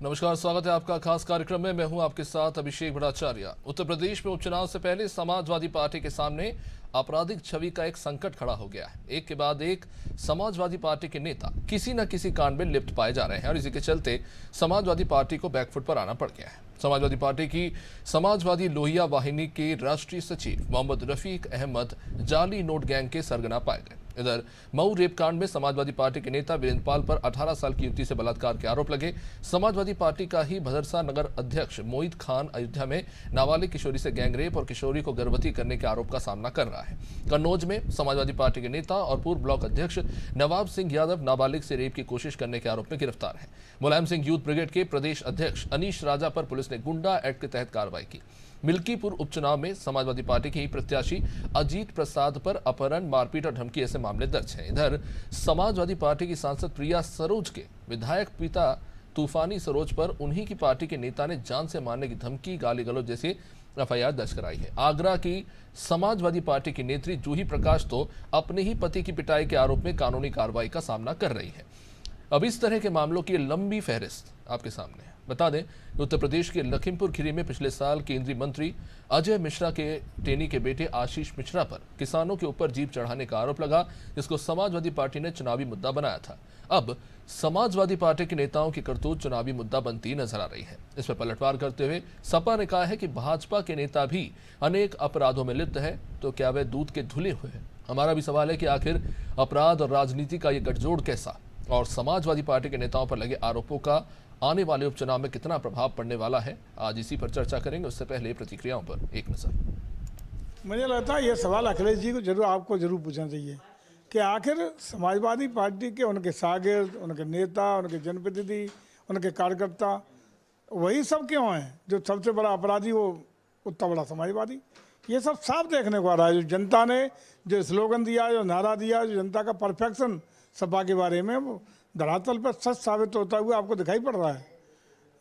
नमस्कार, स्वागत है आपका खास कार्यक्रम में। मैं हूं आपके साथ अभिषेक भट्टाचार्य। उत्तर प्रदेश में उपचुनाव से पहले समाजवादी पार्टी के सामने आपराधिक छवि का एक संकट खड़ा हो गया है। एक के बाद एक समाजवादी पार्टी के नेता किसी न किसी कांड में लिप्त पाए जा रहे हैं और इसी के चलते समाजवादी पार्टी को बैकफुट पर आना पड़ गया है। समाजवादी पार्टी की समाजवादी लोहिया वाहिनी के राष्ट्रीय सचिव मोहम्मद रफीक अहमद जाली नोट गैंग के सरगना पाए गए। इधर मऊ रेप कांड में समाजवादी पार्टी के नेता वीरेंद्र पाल पर 18 साल की युवती से बलात्कार के आरोप लगे। समाजवादी पार्टी का ही भदरसा नगर अध्यक्ष मोहित खान अयोध्या में नाबालिग किशोरी से गैंगरेप और किशोरी को गर्भवती करने के आरोप का सामना कर रहा है। कन्नौज में समाजवादी पार्टी के नेता और पूर्व ब्लॉक अध्यक्ष नवाब सिंह यादव नाबालिग से रेप की कोशिश करने के आरोप में गिरफ्तार है। मुलायम सिंह यूथ ब्रिगेड के प्रदेश अध्यक्ष अनीश राजा पर पुलिस ने गुंडा एक्ट के तहत कार्रवाई की। मिल्कीपुर उपचुनाव में समाजवादी पार्टी के ही प्रत्याशी अजीत प्रसाद पर अपहरण, मारपीट और धमकी ऐसे मामले दर्ज हैं। इधर समाजवादी पार्टी की सांसद प्रिया सरोज के विधायक पिता तूफानी सरोज पर उन्हीं की पार्टी के नेता ने जान से मारने की धमकी, गाली गलौज जैसे एफआईआर दर्ज कराई है। आगरा की समाजवादी पार्टी की नेत्री जूही प्रकाश तो अपने ही पति की पिटाई के आरोप में कानूनी कार्रवाई का सामना कर रही है। अब इस तरह के मामलों की लंबी फहरिस्त आपके सामने है। बता दें कि उत्तर प्रदेश के लखीमपुर खीरी में पिछले साल केंद्रीय मंत्री अजय मिश्रा के टेनी के बेटे आशीष मिश्रा पर किसानों के ऊपर जीप चढ़ाने का आरोप लगा, जिसको समाजवादी पार्टी ने चुनावी मुद्दा बनाया था। अब समाजवादी पार्टी के नेताओं की करतूत चुनावी मुद्दा बनती नजर आ रही है। इस पर पलटवार करते हुए सपा ने कहा है कि भाजपा के नेता भी अनेक अपराधों में लिप्त है, तो क्या वे दूध के धुले हुए हैं? हमारा भी सवाल है कि आखिर अपराध और राजनीति का ये गठजोड़ कैसा, और समाजवादी पार्टी के नेताओं पर लगे आरोपों का आने वाले उपचुनाव में कितना प्रभाव पड़ने वाला है। आज इसी पर चर्चा करेंगे। उससे पहले प्रतिक्रियाओं पर एक नजर। मुझे लगता है ये सवाल अखिलेश जी को आपको जरूर पूछना चाहिए कि आखिर समाजवादी पार्टी के उनके शागिर्द, उनके नेता, उनके जनप्रतिनिधि, उनके कार्यकर्ता वही सब क्यों हैं जो सबसे बड़ा अपराधी वो उतना बड़ा समाजवादी? ये सब साफ देखने को आ रहा है। जो जनता ने जो स्लोगन दिया, जो नारा दिया, जो जनता का परफेक्शन सपा के बारे में, वो धरातल पर सच साबित होता हुआ आपको दिखाई पड़ रहा है।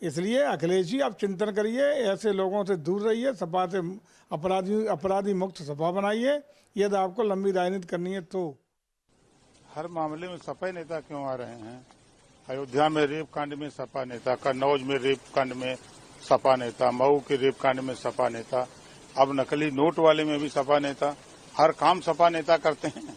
इसलिए अखिलेश जी आप चिंतन करिए, ऐसे लोगों से दूर रहिए, सपा से अपराधी मुक्त सपा बनाइए। यदि आपको लंबी राजनीति करनी है तो हर मामले में सपा नेता क्यों आ रहे हैं? अयोध्या में रेप कांड में सपा नेता, कन्नौज में रेप कांड में सपा नेता, मऊ के रेप कांड में सपा नेता, अब नकली नोट वाले में भी सपा नेता। हर काम सपा नेता करते हैं।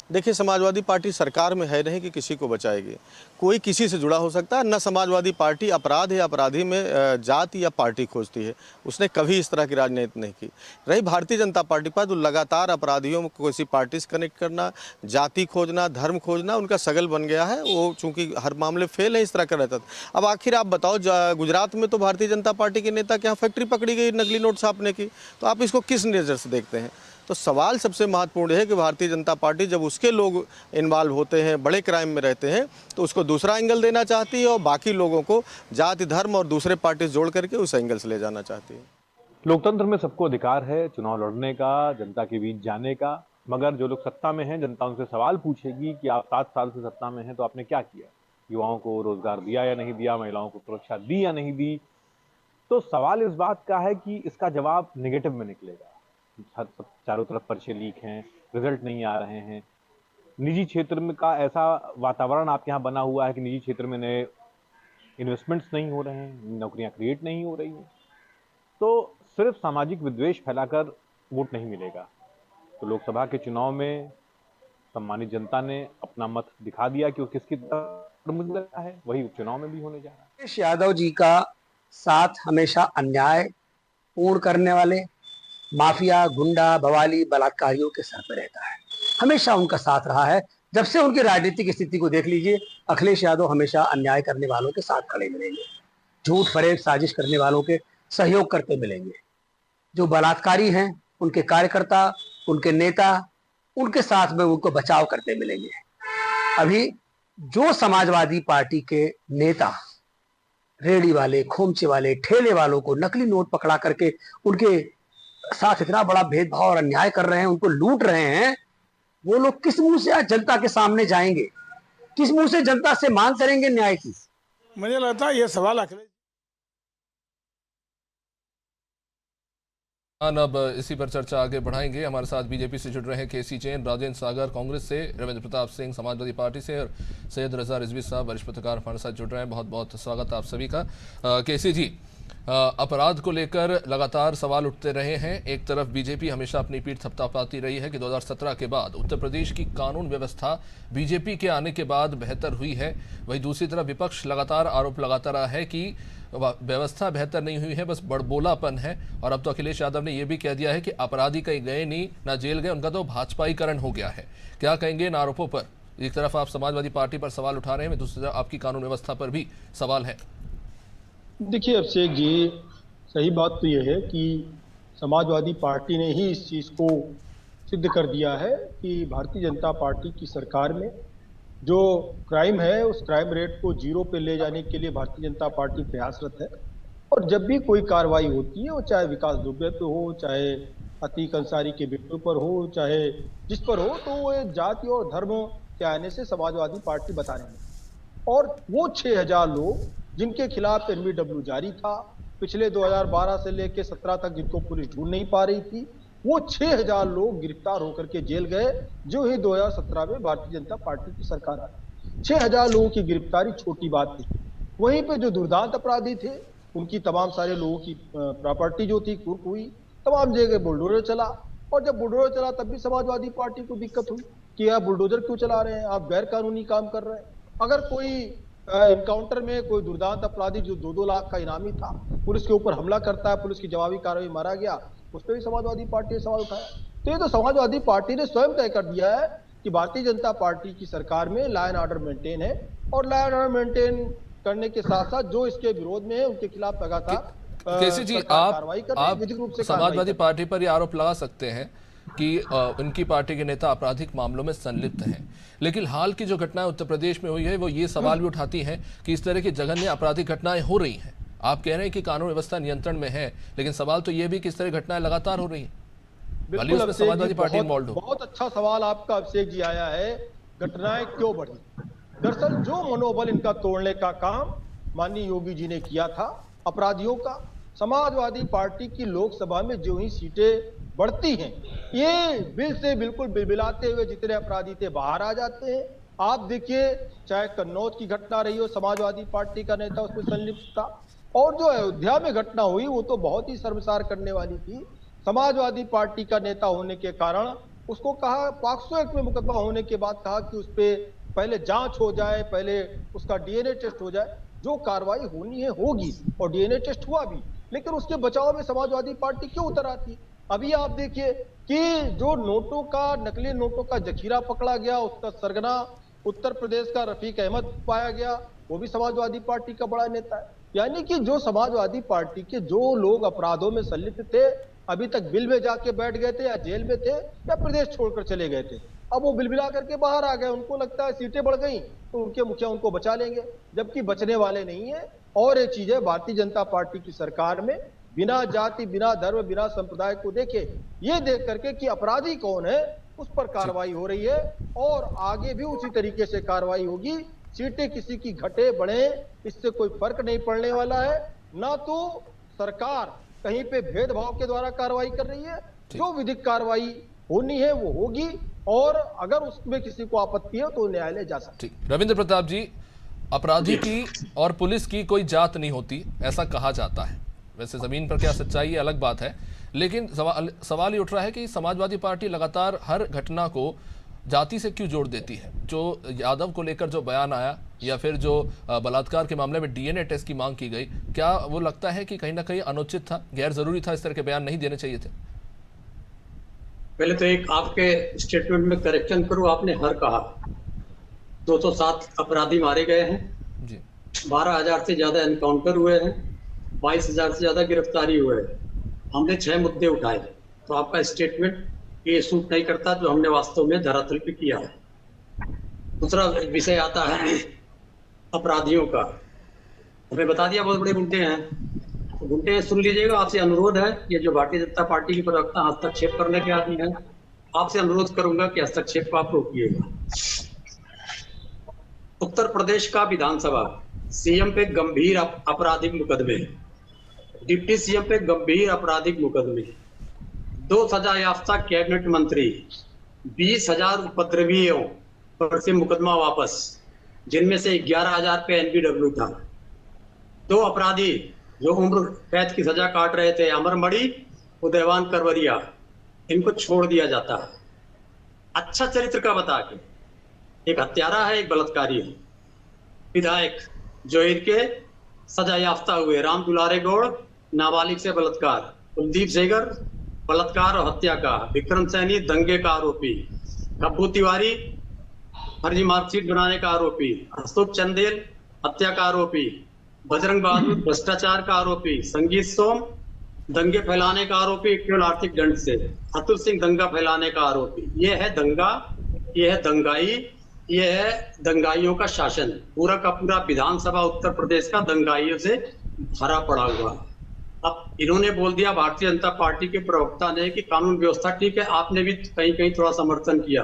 देखिए, समाजवादी पार्टी सरकार में है नहीं कि किसी को बचाएगी। कोई किसी से जुड़ा हो सकता है। न समाजवादी पार्टी अपराध या अपराधी में जाति या पार्टी खोजती है। उसने कभी इस तरह की राजनीति नहीं की। रही भारतीय जनता पार्टी पर, तो लगातार अपराधियों को किसी पार्टी से कनेक्ट करना, जाति खोजना, धर्म खोजना उनका सगल बन गया है। वो चूंकि हर मामले फेल है, इस तरह का रहता था। अब आखिर आप बताओ, गुजरात में तो भारतीय जनता पार्टी के नेता के यहाँ फैक्ट्री पकड़ी गई नकली नोट छापने की, तो आप इसको किस नज़र से देखते हैं? तो सवाल सबसे महत्वपूर्ण है कि भारतीय जनता पार्टी जब उसके लोग इन्वॉल्व होते हैं, बड़े क्राइम में रहते हैं, तो उसको दूसरा एंगल देना चाहती है और बाकी लोगों को जाति, धर्म और दूसरे पार्टी से जोड़ करके उस एंगल से ले जाना चाहती है। लोकतंत्र में सबको अधिकार है चुनाव लड़ने का, जनता के बीच जाने का, मगर जो लोग सत्ता में हैं, जनता उनसे सवाल पूछेगी कि आप 7 साल से सत्ता में हैं तो आपने क्या किया? युवाओं को रोजगार दिया या नहीं दिया? महिलाओं को सुरक्षा दी या नहीं दी? तो सवाल इस बात का है कि इसका जवाब नेगेटिव में निकलेगा। चारों तरफ पर्चे लीक हैं, रिजल्ट नहीं आ रहे हैं। निजी क्षेत्र में का ऐसा वातावरण आपके यहाँ बना हुआ है कि निजी क्षेत्र में नए इन्वेस्टमेंट्स नहीं हो रहे हैं, नौकरियां क्रिएट नहीं हो रही हैं। तो सिर्फ सामाजिक विद्वेष फैलाकर वोट नहीं मिलेगा। तो लोकसभा के चुनाव में सम्मानित जनता ने अपना मत दिखा दिया कि वो किसकी तरफ मुझे लगता है वही उपचुनाव में भी होने जा रहा है। अखिलेश यादव जी का साथ हमेशा अन्याय पूर्ण करने वाले माफिया, गुंडा, बवाली, बलात्कारियों के सर पर रहता है। हमेशा उनका साथ रहा है। जब से उनकी राजनीतिक स्थिति को देख लीजिए, अखिलेश यादव हमेशा अन्याय करने वालों के साथ खड़े मिलेंगे, झूठ फरेब साजिश करने वालों के सहयोग करते मिलेंगे। जो बलात्कारी हैं उनके कार्यकर्ता, उनके नेता, उनके साथ में उनको बचाव करते मिलेंगे। अभी जो समाजवादी पार्टी के नेता रेहड़ी वाले, खोमचे वाले, ठेले वालों को नकली नोट पकड़ा करके उनके साथ इतना बड़ा भेदभाव और अन्याय कर रहे हैं, उनको लूट रहे हैं, वो लोग किस मुंह से आज जनता के सामने जाएंगे? किस मुंह से जनता से मांग करेंगे न्याय की? मुझे लगता है ये सवाल अखिलेश अब इसी पर चर्चा आगे बढ़ाएंगे। हमारे साथ बीजेपी से जुड़ रहे हैं केसी जैन, राजेंद्र सागर कांग्रेस से, रविंद्र प्रताप सिंह समाजवादी पार्टी से और सैयद रजा रिजवी साहब वरिष्ठ पत्रकार हमारे साथ जुड़ रहे हैं। बहुत बहुत स्वागत आप सभी का। केसी जी, अपराध को लेकर लगातार सवाल उठते रहे हैं। एक तरफ बीजेपी हमेशा अपनी पीठ थपथपाती रही है कि 2017 के बाद उत्तर प्रदेश की कानून व्यवस्था बीजेपी के आने के बाद बेहतर हुई है, वहीं दूसरी तरफ विपक्ष लगातार आरोप लगाता रहा है कि व्यवस्था बेहतर नहीं हुई है, बस बड़बोलापन है। और अब तो अखिलेश यादव ने यह भी कह दिया है कि अपराधी कहीं गए नहीं, ना जेल गए, उनका तो भाजपाईकरण हो गया है। क्या कहेंगे इन आरोपों पर? एक तरफ आप समाजवादी पार्टी पर सवाल उठा रहे हैं, दूसरी तरफ आपकी कानून व्यवस्था पर भी सवाल है। देखिए अभिषेक जी, सही बात तो यह है कि समाजवादी पार्टी ने ही इस चीज़ को सिद्ध कर दिया है कि भारतीय जनता पार्टी की सरकार में जो क्राइम है उस क्राइम रेट को जीरो पे ले जाने के लिए भारतीय जनता पार्टी प्रयासरत है। और जब भी कोई कार्रवाई होती है, वो चाहे विकास दुबे पे हो, चाहे अतीक अंसारी के बेटों पर हो, चाहे जिस पर हो, तो वो जाति और धर्म के आने से समाजवादी पार्टी बता रही है। और वो 6000 लोग जिनके खिलाफ एनबीडब्ल्यू जारी था, पिछले 2012 से लेकर 17 तक जिनको पुलिस ढूंढ नहीं पा रही थी, वो 6000 लोग गिरफ्तार होकर के जेल गए जो ही 2017 में भारतीय जनता पार्टी की सरकार आई। 6000 लोगों की गिरफ्तारी छोटी बात थी। वहीं पे जो दुर्दांत अपराधी थे उनकी तमाम सारे लोगों की प्रॉपर्टी जो थी कुर्क हुई, तमाम जगह बुलडोजर चला। और जब बुलडोजर चला तब भी समाजवादी पार्टी को दिक्कत हुई कि आप बुलडोजर क्यों चला रहे हैं, आप गैर कानूनी काम कर रहे हैं। अगर कोई एनकाउंटर में कोई दुर्दांत अपराधी जो 2-2 लाख का इनामी था पुलिस के ऊपर हमला करता है, पुलिस की जवाबी कार्रवाई मारा गया, उस पर भी समाजवादी पार्टी ने सवाल उठाया। तो ये तो समाजवादी पार्टी ने स्वयं तय कर दिया है कि भारतीय जनता पार्टी की सरकार में लॉ एंड ऑर्डर मेंटेन है, और लॉ एंड ऑर्डर मेंटेन करने के साथ साथ जो इसके विरोध में है उनके खिलाफ लगातार केसी जी, आप समाजवादी पार्टी पर यह आरोप लगा सकते हैं कि उनकी पार्टी के नेता आपराधिक मामलों में संलिप्त हैं, लेकिन हाल की जो घटनाएं उत्तर प्रदेश में हुई है वो ये सवाल भी उठाती हैं कि इस तरह की जघन्य आपराधिक घटनाएं हो रही हैं। आप कह रहे हैं कि कानून व्यवस्था नियंत्रण में है, लेकिन सवाल तो ये भी कि इस तरह घटनाएं लगातार हो रही हैं। बिल्कुल समाजवादी पार्टी इन्वॉल्व हो। बहुत अच्छा सवाल आपका अभिषेक जी आया है, घटनाएं क्यों बढ़ी। दरअसल जो मनोबल इनका तोड़ने का काम माननीय योगी जी ने किया था अपराधियों का, समाजवादी पार्टी की लोकसभा में जो ही सीटें बढ़ती हैं, ये बिल से बिल्कुल बिलबिलाते हुए जितने अपराधी थे बाहर आ जाते हैं। आप देखिए, चाहे कन्नौज की घटना रही हो, समाजवादी पार्टी का नेता उसमें संलिप्त था, और जो अयोध्या में घटना हुई वो तो बहुत ही शर्मसार करने वाली थी। समाजवादी पार्टी का नेता होने के कारण उसको कहा, पॉक्सो एक्ट में मुकदमा होने के बाद कहा कि उस पर पहले जांच हो जाए, पहले उसका डीएनए टेस्ट हो जाए। जो कार्रवाई होनी है होगी, और डीएनए टेस्ट हुआ भी, लेकिन उसके बचाव में समाजवादी पार्टी क्यों उतर आती? अभी आप देखिए कि जो नोटों का, नकली नोटों का जखीरा पकड़ा गया, उसका सरगना उत्तर प्रदेश का रफीक अहमद पाया गया, वो भी समाजवादी पार्टी का बड़ा नेता है। यानी कि जो समाजवादी पार्टी के जो लोग अपराधों में संलिप्त थे, अभी तक बिल में जाके बैठ गए थे, या जेल में थे, या प्रदेश छोड़कर चले गए थे, अब वो बिलबिला करके बाहर आ गए। उनको लगता है सीटें बढ़ गई तो उनके मुखिया उनको बचा लेंगे, जबकि बचने वाले नहीं है। और एक चीज है, भारतीय जनता पार्टी की सरकार में बिना जाति, बिना धर्म, बिना संप्रदाय को देखे, ये देख करके कि अपराधी कौन है उस पर कार्रवाई हो रही है, और आगे भी उसी तरीके से कार्रवाई होगी। सीटें किसी की घटे बढ़े, इससे कोई फर्क नहीं पड़ने वाला है। ना तो सरकार कहीं पे भेदभाव के द्वारा कार्रवाई कर रही है, जो विधिक कार्रवाई होनी है वो होगी, और अगर उसमें किसी को आपत्ति है तो न्यायालय जा सकती है। रविंद्र प्रताप जी, अपराधी की और पुलिस की कोई जात नहीं होती, ऐसा कहा जाता है। वैसे जमीन पर क्या सच्चाई है अलग बात है, लेकिन सवाल ये उठ रहा है कि समाजवादी पार्टी लगातार हर घटना को जाति से क्यों जोड़ देती है। जो यादव को लेकर जो बयान आया, या फिर जो बलात्कार के मामले में डीएनए टेस्ट की मांग की गई, क्या वो लगता है कि कहीं ना कहीं अनुचित था, गैर जरूरी था, इस तरह के बयान नहीं देने चाहिए थे? पहले तो एक आपके स्टेटमेंट में करेक्शन करूं, आपने हर कहा। 207 अपराधी मारे गए हैं जी, 12,000 से ज्यादा एनकाउंटर हुए हैं, 22,000 से ज्यादा गिरफ्तारी हुए हैं। हमने 6 मुद्दे उठाए, तो आपका स्टेटमेंट ये सूट नहीं करता जो हमने वास्तव में धरातल पे किया है। दूसरा विषय आता है अपराधियों का, हमें बता दिया बहुत बड़े मुद्दे हैं, तो मुद्दे सुन लीजिएगा। आपसे अनुरोध है, ये जो भारतीय जनता पार्टी की प्रवक्ता हस्तक्षेप करने के आदमी है, आपसे अनुरोध करूंगा कि हस्तक्षेप को आप रोकिएगा। उत्तर प्रदेश का विधानसभा, सीएम पे गंभीर आपराधिक मुकदमे, डिप्टी सीएम पे गंभीर आपराधिक मुकदमे, 2 सजा याफ्ता कैबिनेट मंत्री, 20,000 उपद्रवियों पर से मुकदमा वापस, जिनमें से 11,000 पे एनबीडब्ल्यू था। 2 अपराधी जो उम्र कैद की सजा काट रहे थे, अमरमणि, उदयवान करवरिया, इनको छोड़ दिया जाता है। अच्छा चरित्र का बता के, एक हत्यारा है, एक बलात्कारी है। विधायक जो इनके सजा याफ्ता हुए, राम दुलारे गौड़, नाबालिग से बलात्कार, कुलदीप सेंगर, बलात्कार और हत्या का, विक्रम सैनी, दंगे का आरोपी, कब्बू तिवारी, फर्जी मार्कशीट बनाने का आरोपी, अशोक चंदेल, हत्या का आरोपी, बजरंग बहादुर, भ्रष्टाचार का आरोपी, संगीत सोम, दंगे फैलाने का आरोपी केवल आर्थिक दंड से, अतुल सिंह, दंगा फैलाने का आरोपी। ये है दंगा, ये है दंगाई, ये है दंगाइयों का शासन। पूरा का पूरा विधानसभा उत्तर प्रदेश का दंगाइयों से भरा पड़ा हुआ। अब इन्होंने बोल दिया, भारतीय जनता पार्टी के प्रवक्ता ने, कि कानून व्यवस्था ठीक है, आपने भी कहीं कहीं थोड़ा समर्थन किया।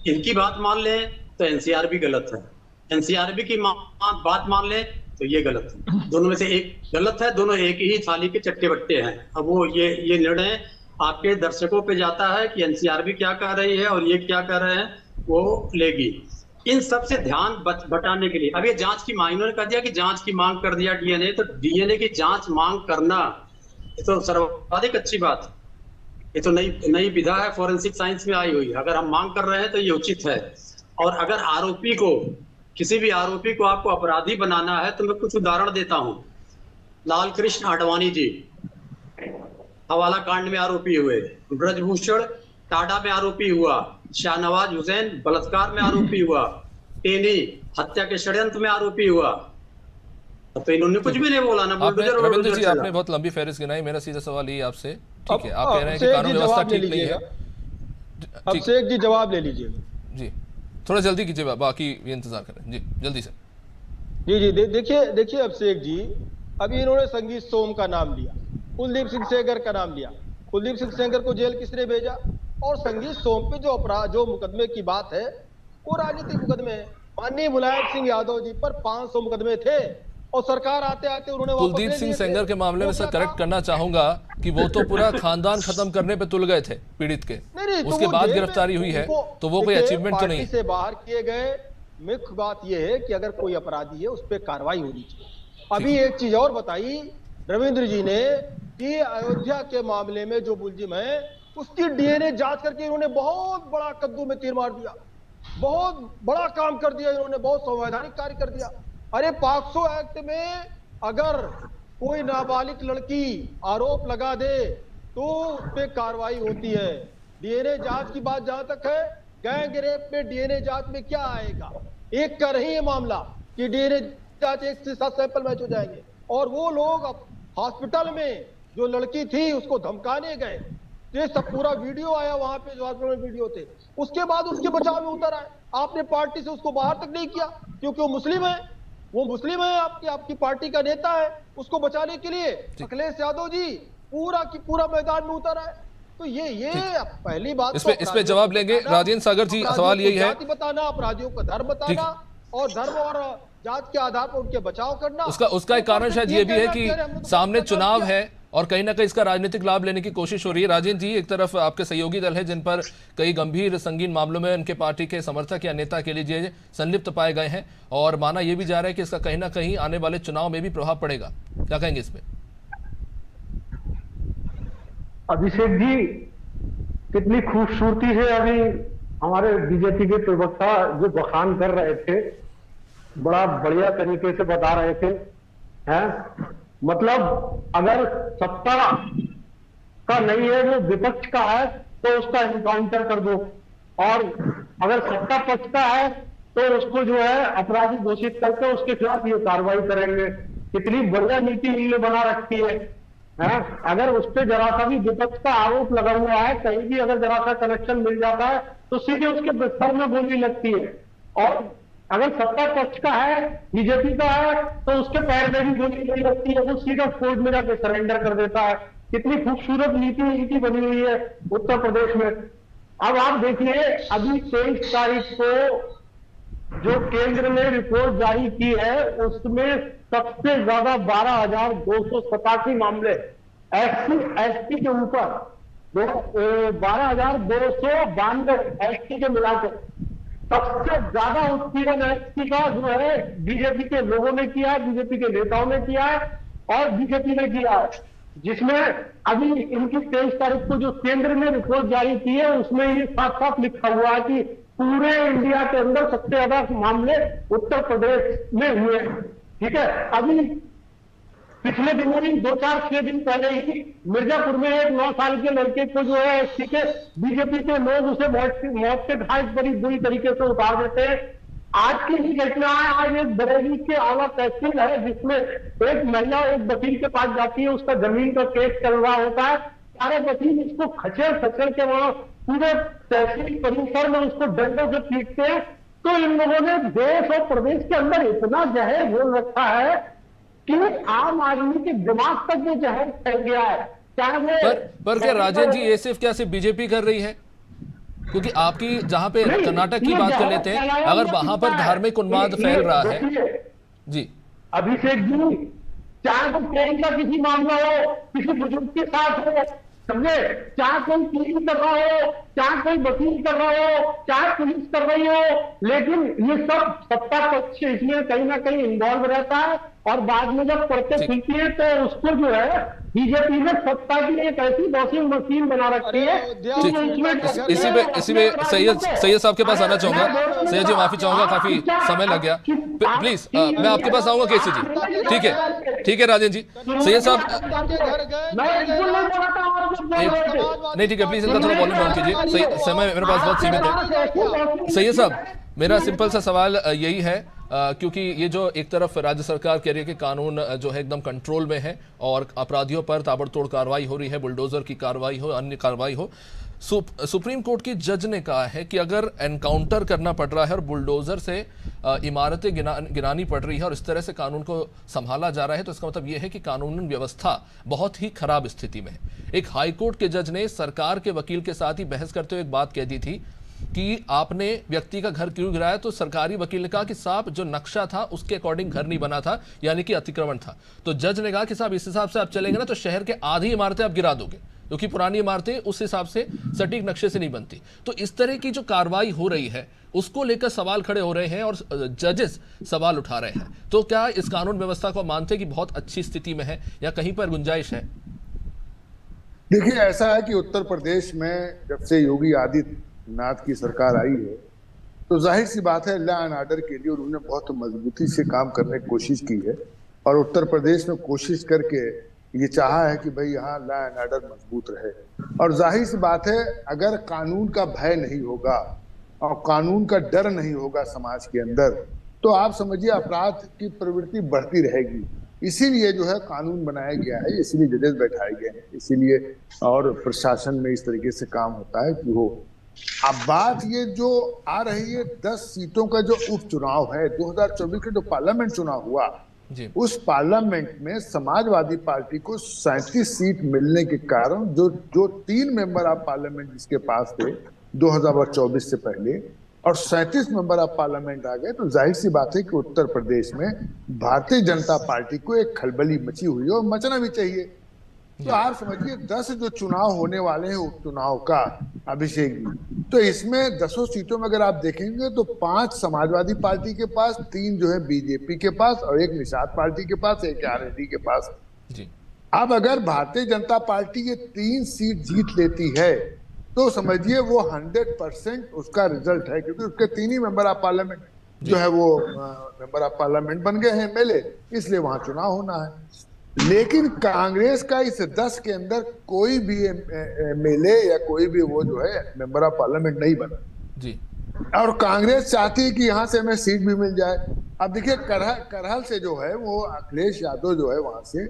इनकी बात मान ले तो एनसीआर भी गलत है, एनसीआरबी की बात मान ले तो ये गलत है। दोनों में से एक गलत है, दोनों एक ही थाली के चट्टे बट्टे हैं। अब वो ये निर्णय आपके दर्शकों पे जाता है कि एनसीआरबी क्या कह रही है और ये क्या कह रहे हैं, वो लेगी। इन सब से ध्यान बटाने के लिए अब ये जांच की मांग, इन्होंने कह दिया कि जांच की मांग कर दिया डीएनए, तो डीएनए की जांच मांग करना ये तो सर्वाधिक अच्छी बात, ये तो नई विधा है, फॉरेंसिक साइंस में आई हुई है। अगर हम मांग कर रहे हैं तो ये उचित है। और अगर आरोपी को, किसी भी आरोपी को आपको अपराधी बनाना है, तो मैं कुछ उदाहरण देता हूं। लाल कृष्ण आडवाणी जी हवाला कांड में आरोपी हुए, ब्रजभूषण टाडा में आरोपी हुआ, शाहनवाज हुसैन बलात्कार में आरोपी हुआ, टेनी हत्या के षड्यंत्र में आरोपी हुआ। तो इन्होंने कुछ भी नहीं बोला ना। रविंद्र जी, आपने बहुत लंबी फहरिस्त गिनाई। मेरा सीधा सवाल ये आपसे, ठीक है, आप कह रहे हैं कि कानून व्यवस्था ठीक नहीं है। अब शेख जी जवाब ले लीजिएगा जी, थोड़ा जल्दी कीजिए, बाकी इंतजार करें जी, जल्दी से। जी देखिए अभिषेक जी, अभी इन्होंने संगीत सोम का नाम लिया, कुलदीप सिंह सेंगर का नाम लिया। कुलदीप सिंह सेंगर को जेल किसने भेजा? और संगीत सोम पे जो मुकदमे की बात है, वो राजनीतिक मुकदमे है। माननीय मुलायम सिंह यादव जी पर 500 मुकदमे थे और सरकार आते आते उन्होंने कुलदीप सिंह सेंगर के मामले में सर करेक्ट करना चाहूंगा कि वो तो पूरा खानदान खत्म करने पे तुल गए थे पीड़ित के, उसके बाद गिरफ्तारी हुई है, तो वो कोई अचीवमेंट तो नहीं से बाहर किए गए। मुख्य बात यह है कि अगर कोई अपराधी है उस पर कार्रवाई होनी चाहिए। अभी एक चीज और बताई रविंद्र जी ने कि अयोध्या के मामले में जो मुलजिम है उसकी डीएनए जांच करके इन्होंने बहुत बड़ा कद्दू में तीर मार दिया, बहुत बड़ा काम कर दिया इन्होंने, बहुत संवैधानिक कार्य कर दिया। अरे पॉक्सो एक्ट में अगर कोई नाबालिग लड़की आरोप लगा दे तो उस पर कार्रवाई होती है। डीएनए जांच की बात जहां तक है, गैंग रेप में डीएनए जांच में क्या आएगा? एक का नहीं है मामला कि डीएनए जांच 1 से 7 सैंपल मैच हो जाएंगे। और वो लोग हॉस्पिटल में जो लड़की थी उसको धमकाने गए, ये सब पूरा वीडियो आया वहां पे, जो हॉस्पिटल में वीडियो थे, उसके बाद उसके बचाव में उतर आए। आपने पार्टी से उसको बाहर तक नहीं किया क्योंकि वो मुस्लिम है, वो मुस्लिम है, आपकी पार्टी का नेता है। उसको बचाने के लिए अखिलेश यादव जी पूरा की पूरा मैदान में उतर आए। तो ये पहली बात, इस पे जवाब लेंगे राजेंद्र सागर जी। सवाल यही है, जाति बताना, अपराधियों का धर्म बताना और धर्म और जात के आधार पर उनके बचाव करना। उसका एक कारण शायद ये भी है कि सामने चुनाव है और कहीं ना कहीं इसका राजनीतिक लाभ लेने की कोशिश हो रही है। राजेंद्र जी, एक तरफ आपके सहयोगी दल है जिन पर कई गंभीर संगीन मामलों में उनके पार्टी के समर्थक या नेता के लिए संलिप्त पाए गए हैं, और माना यह भी जा रहा है कि इसका कहीं ना कहीं आने वाले चुनाव में भी प्रभाव पड़ेगा। क्या कहेंगे इस पे? अभिषेक जी, कितनी खूबसूरती से अभी हमारे बीजेपी के प्रवक्ता जो बखान कर रहे थे, बड़ा बढ़िया तरीके से बता रहे थे, हैं? मतलब अगर सत्ता का नहीं है, वो विपक्ष का है, तो उसका एनकाउंटर कर दो, और अगर सत्ता पक्ष का है तो उसको जो है अपराधी घोषित करके उसके खिलाफ ये कार्रवाई करेंगे। कितनी बढ़िया नीति इन्होंने बना रखी है। अगर उस पर जरा सा भी विपक्ष का आरोप लगा हुआ है, कहीं भी अगर जरा सा कनेक्शन मिल जाता है तो सीधे उसके सर में गोली लगती है। और अगर सत्ता पक्ष का है, बीजेपी का है, तो उसके पैर में भी गोली नहीं लगती है, वो सीधा कोर्ट में जाकर सरेंडर कर देता है। कितनी खूबसूरत नीति बनी हुई है उत्तर प्रदेश में। अब आप देखिए, अभी 23 तारीख को जो केंद्र ने रिपोर्ट जारी की है, उसमें सबसे ज्यादा 12,287 मामले एससी एसटी के ऊपर 12,292 एसटी के मिलाकर सबसे ज्यादा उत्पीड़न एसटी का जो है बीजेपी के लोगों ने किया है, बीजेपी के नेताओं ने किया है और बीजेपी ने किया है, जिसमें अभी इनकी 23 तारीख को जो केंद्र ने रिपोर्ट जारी की है उसमें ये साफ साफ लिखा हुआ है कि पूरे इंडिया के अंदर सबसे ज्यादा मामले उत्तर प्रदेश में हुए हैं। ठीक है, अभी पिछले दिनों ही 2-4-6 दिन पहले ही मिर्जापुर में एक 9 साल के लड़के को जो है एसटी के बीजेपी के लोग उसे मौत के घाट बड़ी बुरी तरीके से उतार देते हैं। आज की ही घटना है, आज एक बरेली के आला तहसील है जिसमें एक महिला एक वकील के पास जाती है, उसका जमीन का केस चल रहा होता है, सारे वकील इसको खचेड़ के वहां पूरे तहसील परिसर में उसको डंडों से पीटते हैं। तो इन लोगों ने देश और प्रदेश के अंदर इतना जहर घोल रखा है कि आम आदमी के दिमाग तक वो जहर फैल गया है। चाहे वो पर क्या राजेंद्र जी ये सिर्फ क्या सिर्फ बीजेपी कर रही है? क्योंकि आपकी जहां पे कर्नाटक की बात कर लेते हैं, अगर वहां पर धार्मिक उन्माद फैल रहा है जी, अभिषेक जी, चाहे वो ट्रेन का किसी मामला हो, किसी बुजुर्ग के साथ हो, समझे, चाहे कोई पुलिस कर रहा हो, चाहे कोई वकील कर रहा हो, चाहे पुलिस कर रही हो, लेकिन ये सब सत्ता पक्ष इसमें कहीं ना कहीं इन्वॉल्व रहता है और बाद में जब पढ़ते खुलती है तो उसको जो है बीजेपी ने सत्ता की एक ऐसी वॉशिंग मशीन बना रखी है। इसी में सैयद साहब के पास आना चाहूंगा। सैयद जी माफी चाहूंगा, काफी समय लग गया, प्लीज मैं आपके पास आऊंगा केसी जी। ठीक है राजेंद्र जी। सैयद साहब नहीं, ठीक है, प्लीज इनका थोड़ा वॉल्यूम डाउन कीजिए, समय मेरे पास बहुत सीमित है। सैयद साहब, मेरा सिंपल सा सवाल यही है, क्योंकि ये जो एक तरफ राज्य सरकार कह रही है कि कानून जो है एकदम कंट्रोल में है और अपराधियों पर ताबड़तोड़ कार्रवाई हो रही है, बुलडोजर की कार्रवाई हो, अन्य कार्रवाई हो, सुप्रीम कोर्ट की जज ने कहा है कि अगर एनकाउंटर करना पड़ रहा है और बुलडोजर से इमारतें गिरानी पड़ रही है और इस तरह से कानून को संभाला जा रहा है, तो इसका मतलब यह है कि कानून व्यवस्था बहुत ही खराब स्थिति में है। एक हाईकोर्ट के जज ने सरकार के वकील के साथ ही बहस करते हुए एक बात कह दी थी कि आपने व्यक्ति का घर क्यों गिराया, तो सरकारी वकील ने कहा कि साहब जो नक्शा था उसके अकॉर्डिंग घर नहीं बना था, यानी कि अतिक्रमण था। तो जज ने कहा कि साहब इस हिसाब से आप चलेंगे ना तो शहर के आधी इमारतें आप गिरा दोगे, क्योंकि पुरानी इमारतें उस हिसाब से सटीक नक्शे से नहीं बनती। तो इस तरह की जो कार्रवाई हो रही है उसको लेकर सवाल खड़े हो रहे हैं और जजेस सवाल उठा रहे हैं। तो क्या इस कानून व्यवस्था को मानते हैं कि बहुत अच्छी स्थिति में है या कहीं पर गुंजाइश है? देखिए, ऐसा है कि उत्तर प्रदेश में जब से योगी आदित्यनाथ की सरकार आई है तो जाहिर सी बात है लॉ एंड ऑर्डर के लिए उन्होंने बहुत मजबूती से काम करने की कोशिश की है और उत्तर प्रदेश में कोशिश करके ये चाहा है कि भाई यहाँ लॉ एंड ऑर्डर मजबूत रहे। और जाहिर सी बात है अगर कानून का भय नहीं होगा और कानून का डर नहीं होगा समाज के अंदर तो आप समझिए अपराध की प्रवृत्ति बढ़ती रहेगी। इसीलिए जो है कानून बनाया गया है, इसीलिए जजेस बैठाए गए हैं, इसीलिए और प्रशासन में इस तरीके से काम होता है कि हो। अब बात ये जो आ रही है 10 सीटों का जो उपचुनाव है, 2024 का जो पार्लियामेंट चुनाव हुआ उस पार्लियामेंट में समाजवादी पार्टी को 37 सीट मिलने के कारण जो 3 मेंबर ऑफ पार्लियामेंट जिसके पास थे 2024 से पहले और 37 मेंबर ऑफ पार्लियामेंट आ गए, तो जाहिर सी बात है कि उत्तर प्रदेश में भारतीय जनता पार्टी को एक खलबली मची हुई है और मचना भी चाहिए। तो आप समझिए 10 जो चुनाव होने वाले हैं उपचुनाव का अभिषेक जी, तो इसमें 10 सीटों में अगर आप देखेंगे तो 5 समाजवादी पार्टी के पास, 3 जो है बीजेपी के पास और 1 निषाद पार्टी के पास, 1 आरएलडी के पास जी। अब अगर भारतीय जनता पार्टी ये 3 सीट जीत लेती है तो समझिए वो 100% उसका रिजल्ट है, क्योंकि उसके 3 ही मेंबर ऑफ पार्लियामेंट जो है वो मेंबर ऑफ पार्लियामेंट बन गए हैं एमएलए, इसलिए वहां चुनाव होना है। लेकिन कांग्रेस का इस 10 के अंदर कोई भी एमएलए या कोई भी वो जो है मेंबर ऑफ पार्लियामेंट नहीं बना जी। और कांग्रेस चाहती है कि यहाँ से हमें सीट भी मिल जाए। अब देखिए करहल से जो है वो अखिलेश यादव जो है वहां से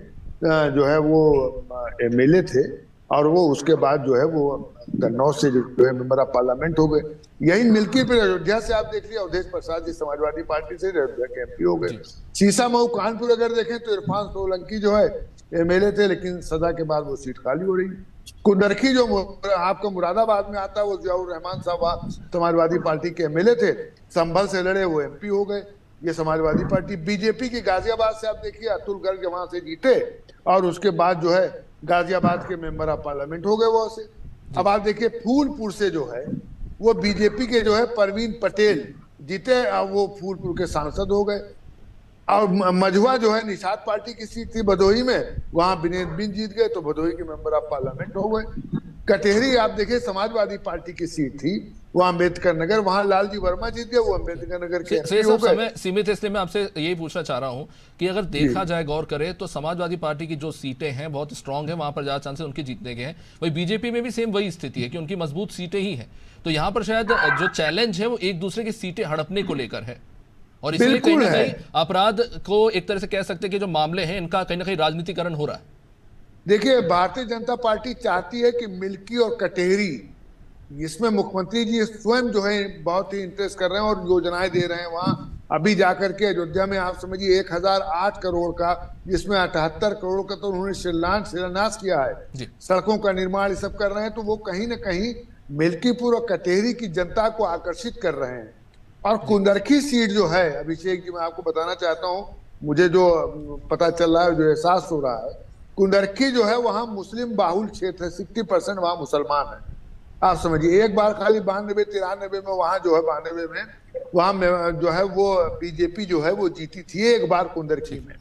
जो है वो एमएलए थे और वो उसके बाद जो है वो कन्नौज से जो है मेंबर ऑफ पार्लियामेंट हो गए। यही मिल्की फिर अयोध्या से आप देख लिया अवधेश प्रसाद जी समाजवादी पार्टी से अयोध्या के एमपी हो गए। शीशा मऊ कानपुर अगर देखें तो इरफान सोलंकी जो है एमएलए थे, लेकिन सजा के बाद वो सीट खाली हो रही। कुंदरखी जो आपका मुरादाबाद में आता है वो जियाउर रहमान साहब समाजवादी पार्टी के एमएलए थे, संभल से लड़े वो एमपी हो गए, ये समाजवादी पार्टी। बीजेपी की गाजियाबाद से आप देखिए अतुल गर्ग वहां से जीते और उसके बाद जो है गाजियाबाद के मेंबर ऑफ पार्लियामेंट हो गए वहां से। अब आप देखिए फूलपुर से जो है वो बीजेपी के जो है परवीन पटेल जीते, अब वो फूलपुर के सांसद हो गए। और मझुआ जो है निषाद पार्टी की सीट थी भदोही में, वहां विनेत बिंद जीत गए तो भदोही के मेंबर ऑफ पार्लियामेंट हो गए। कटेहरी आप देखिए समाजवादी पार्टी की सीट थी, वहां अम्बेडकर नगर, वहां लालजी वर्मा जीत गए, वो अम्बेडकर नगर के से सब समय सीमित है, इसलिए मैं आपसे यही पूछना चाह रहा हूं कि अगर देखा जाए, गौर करें तो समाजवादी पार्टी की जो सीटें हैं बहुत स्ट्रांग है, वहां पर ज्यादा चांसेस उनके जीतने के हैं। वही बीजेपी में भी सेम वही स्थिति है कि उनकी मजबूत सीटें ही हैं। तो यहाँ पर शायद जो चैलेंज है वो एक दूसरे की सीटें हड़पने को लेकर है, और इसलिए कहीं ना कहीं अपराध को एक तरह से कह सकते हैं कि जो मामले हैं इनका कहीं ना कहीं राजनीतिकरण हो रहा है। देखिए भारतीय जनता पार्टी चाहती है कि मिल्की और कटेहरी, इसमें मुख्यमंत्री जी स्वयं जो है बहुत ही इंटरेस्ट कर रहे हैं और योजनाएं दे रहे हैं। वहां अभी जाकर के अयोध्या में आप समझिए 1008 करोड़ का, जिसमें 78 करोड़ का तो उन्होंने शिलान्यास किया है, सड़कों का निर्माण ये सब कर रहे हैं। तो वो कहीं ना कहीं मिल्कीपुर और कटेहरी की जनता को आकर्षित कर रहे हैं। और कुंदरखी सीट जो है, अभिषेक जी मैं आपको बताना चाहता हूं, मुझे जो पता चल रहा है, जो एहसास हो रहा है, कुंदरखी जो है वहां मुस्लिम बाहुल क्षेत्र है, 60% वहां मुसलमान है। आप समझिए एक बार खाली 92-93 में वहां जो है 92 में वहां जो है वो बीजेपी जो है वो जीती थी एक बार कुंदरखी में।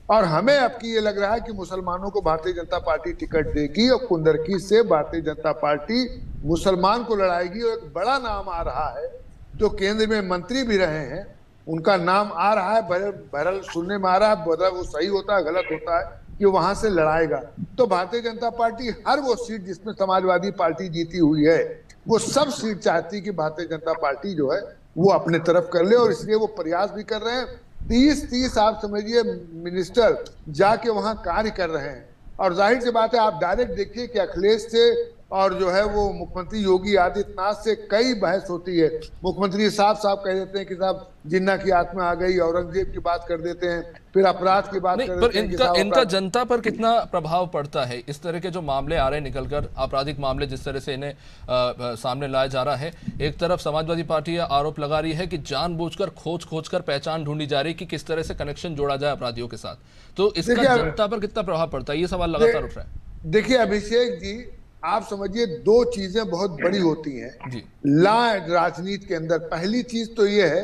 और हमें अब की ये लग रहा है कि मुसलमानों को भारतीय जनता पार्टी टिकट देगी और कुंदरखी से भारतीय जनता पार्टी मुसलमान को लड़ाएगी। और एक बड़ा नाम आ रहा है जो केंद्र में मंत्री भी रहे हैं, उनका नाम आ रहा है, बहरहाल सुनने में आ रहा है, बता वो सही होता है गलत होता है, कि वहां से लड़ाएगा। तो भारतीय जनता पार्टी हर वो सीट जिसमें समाजवादी पार्टी जीती हुई है, वो सब सीट चाहती कि भारतीय जनता पार्टी जो है वो अपने तरफ कर ले, और इसलिए वो प्रयास भी कर रहे हैं। 30 आप समझिए मिनिस्टर जाके वहां कार्य कर रहे हैं। और जाहिर सी बात है, आप डायरेक्ट देखिए कि अखिलेश से और जो है वो मुख्यमंत्री योगी आदित्यनाथ से कई बहस होती है। मुख्यमंत्री साफ कह देते हैं कि साहब जिन्ना की आत्मा आ गई, औरंगजेब की बात कर देते हैं, फिर अपराध की बात कर देते हैं। इनका जनता पर कितना प्रभाव पड़ता है? इस तरह के जो मामले आ रहे हैं निकलकर, आपराधिक मामले जिस तरह से इन्हें सामने लाया जा रहा है, एक तरफ समाजवादी पार्टी आरोप लगा रही है कि जानबूझकर खोज कर पहचान ढूंढी जा रही है कि किस तरह से कनेक्शन जोड़ा जाए अपराधियों के साथ। तो इसका जनता पर कितना प्रभाव पड़ता है, ये सवाल लगातार उठ रहा है। देखिए अभिषेक जी, आप समझिए दो चीजें बहुत बड़ी होती हैं लॉ एंड राजनीति के अंदर। पहली चीज तो ये है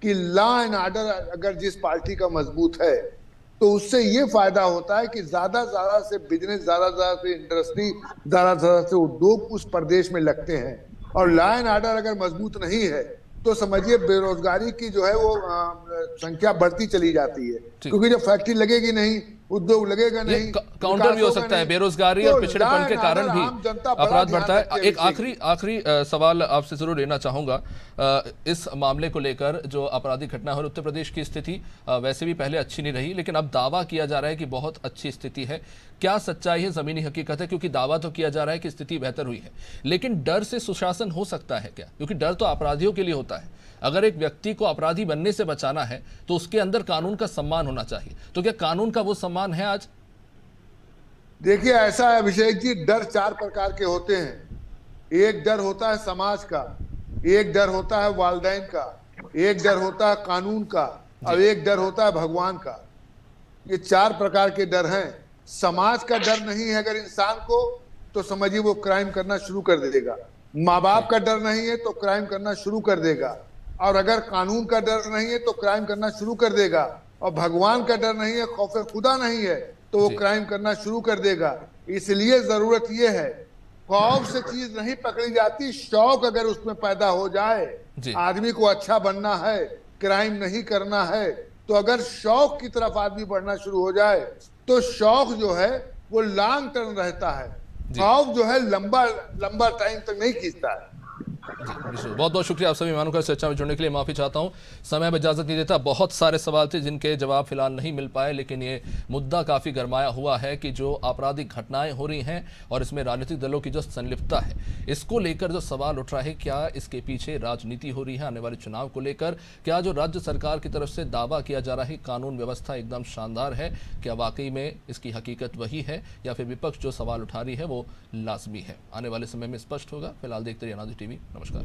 कि लॉ एंड ऑर्डर अगर जिस पार्टी का मजबूत है तो उससे ये फायदा होता है कि ज्यादा से बिजनेस, ज्यादा से इंडस्ट्री, ज्यादा से उद्योग उस प्रदेश में लगते हैं। और लॉ एंड ऑर्डर अगर मजबूत नहीं है तो समझिए बेरोजगारी की जो है वो संख्या बढ़ती चली जाती है, क्योंकि जब फैक्ट्री लगेगी नहीं, उद्योग लगेगा नहीं, काउंटर भी हो सकता है। बेरोजगारी और पिछड़ेपन के कारण भी अपराध बढ़ता है। एक आखिरी सवाल आपसे जरूर लेना चाहूंगा इस मामले को लेकर। जो आपराधिक घटना है, उत्तर प्रदेश की स्थिति वैसे भी पहले अच्छी नहीं रही, लेकिन अब दावा किया जा रहा है कि बहुत अच्छी स्थिति है। क्या सच्चाई है, जमीनी हकीकत है? क्योंकि दावा तो किया जा रहा है कि स्थिति बेहतर हुई है, लेकिन डर से सुशासन हो सकता है क्या? क्योंकि डर तो अपराधियों के लिए होता है। अगर एक व्यक्ति को अपराधी बनने से बचाना है तो उसके अंदर कानून का सम्मान होना चाहिए। तो क्या कानून का वो सम्मान है आज? देखिए ऐसा है अभिषेक जी, डर 4 प्रकार के होते हैं। एक डर होता है समाज का, एक डर होता है वालिदैन का, एक डर होता है कानून का, और एक डर होता है भगवान का। ये 4 प्रकार के डर हैं। समाज का डर नहीं है अगर इंसान को, तो समझिए वो क्राइम करना शुरू कर देगा। माँ बाप का डर नहीं है तो क्राइम करना शुरू कर देगा। और अगर कानून का डर नहीं है तो क्राइम करना शुरू कर देगा। और भगवान का डर नहीं है, खौफ खुदा नहीं है, तो वो क्राइम करना शुरू कर देगा। इसलिए जरूरत ये है, खौफ से चीज नहीं पकड़ी जाती, शौक अगर उसमें पैदा हो जाए, आदमी को अच्छा बनना है, क्राइम नहीं करना है, तो अगर शौक की तरफ आदमी बढ़ना शुरू हो जाए तो शौक जो है वो लॉन्ग टर्म रहता है, खौफ जो है लंबा टाइम तक नहीं खींचता है। बहुत बहुत शुक्रिया आप सभी मेहमानों का चर्चा में जुड़ने के लिए। माफी चाहता हूं, समय में इजाजत नहीं देता। बहुत सारे सवाल थे जिनके जवाब फिलहाल नहीं मिल पाए, लेकिन ये मुद्दा काफी गरमाया हुआ है कि जो आपराधिक घटनाएं हो रही हैं और इसमें राजनीतिक दलों की जो संलिप्तता है, इसको लेकर जो सवाल उठ रहा है, क्या इसके पीछे राजनीति हो रही है आने वाले चुनाव को लेकर? क्या जो राज्य सरकार की तरफ से दावा किया जा रहा है कानून व्यवस्था एकदम शानदार है, क्या वाकई में इसकी हकीकत वही है, या फिर विपक्ष जो सवाल उठा रही है वो लाजमी है? आने वाले समय में स्पष्ट होगा। फिलहाल देखते रहिए अनादि टीवी। नमस्कार।